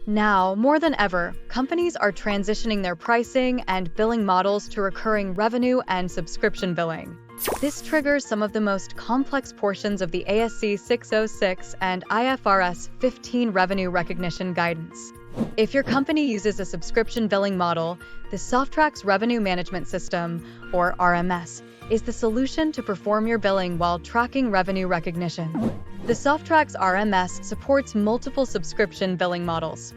Now, more than ever, companies are transitioning their pricing and billing models to recurring revenue and subscription billing. This triggers some of the most complex portions of the ASC 606 and IFRS 15 revenue recognition guidance. If your company uses a subscription billing model, the SOFTRAX Revenue Management System, or RMS, is the solution to perform your billing while tracking revenue recognition. The SOFTRAX RMS supports multiple subscription billing models.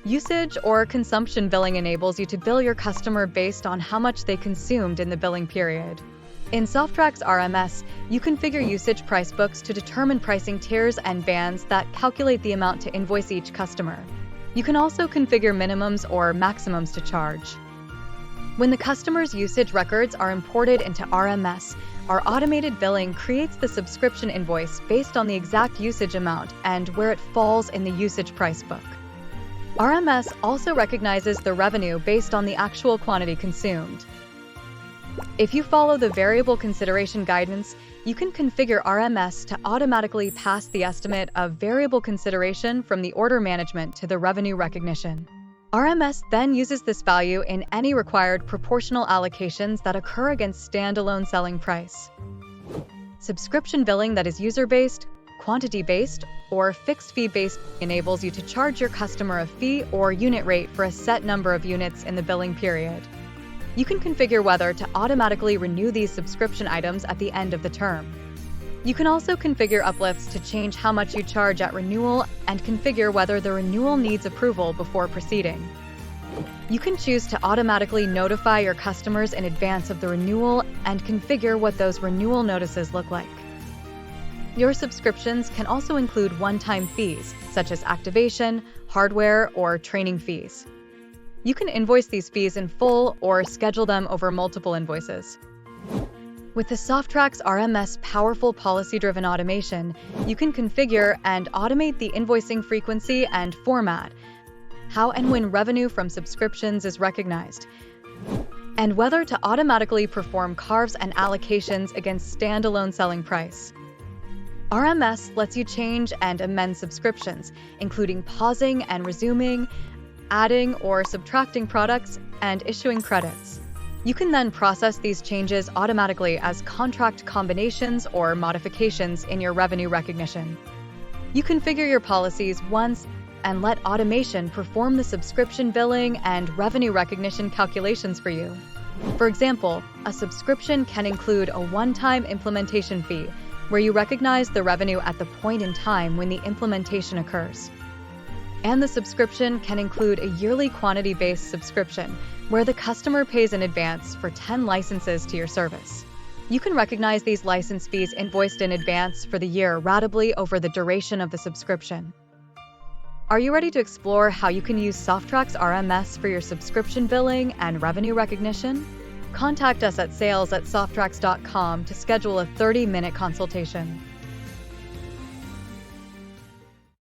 Usage or consumption billing enables you to bill your customer based on how much they consumed in the billing period. In SOFTRAX RMS, you configure usage price books to determine pricing tiers and bands that calculate the amount to invoice each customer. You can also configure minimums or maximums to charge. When the customer's usage records are imported into RMS, our automated billing creates the subscription invoice based on the exact usage amount and where it falls in the usage price book. RMS also recognizes the revenue based on the actual quantity consumed. If you follow the variable consideration guidance, you can configure RMS to automatically pass the estimate of variable consideration from the order management to the revenue recognition. RMS then uses this value in any required proportional allocations that occur against standalone selling price. Subscription billing that is user-based, quantity-based, or fixed-fee-based enables you to charge your customer a fee or unit rate for a set number of units in the billing period. You can configure whether to automatically renew these subscription items at the end of the term. You can also configure uplifts to change how much you charge at renewal and configure whether the renewal needs approval before proceeding. You can choose to automatically notify your customers in advance of the renewal and configure what those renewal notices look like. Your subscriptions can also include one-time fees, such as activation, hardware, or training fees. You can invoice these fees in full or schedule them over multiple invoices. With the SOFTRAX RMS powerful policy-driven automation, you can configure and automate the invoicing frequency and format, how and when revenue from subscriptions is recognized, and whether to automatically perform carves and allocations against standalone selling price. RMS lets you change and amend subscriptions, including pausing and resuming, adding or subtracting products, and issuing credits. You can then process these changes automatically as contract combinations or modifications in your revenue recognition. You configure your policies once and let automation perform the subscription billing and revenue recognition calculations for you. For example, a subscription can include a one-time implementation fee, where you recognize the revenue at the point in time when the implementation occurs. And the subscription can include a yearly quantity-based subscription, where the customer pays in advance for 10 licenses to your service. You can recognize these license fees invoiced in advance for the year ratably over the duration of the subscription. Are you ready to explore how you can use SOFTRAX RMS for your subscription billing and revenue recognition? Contact us at sales@softrax.com to schedule a 30-minute consultation.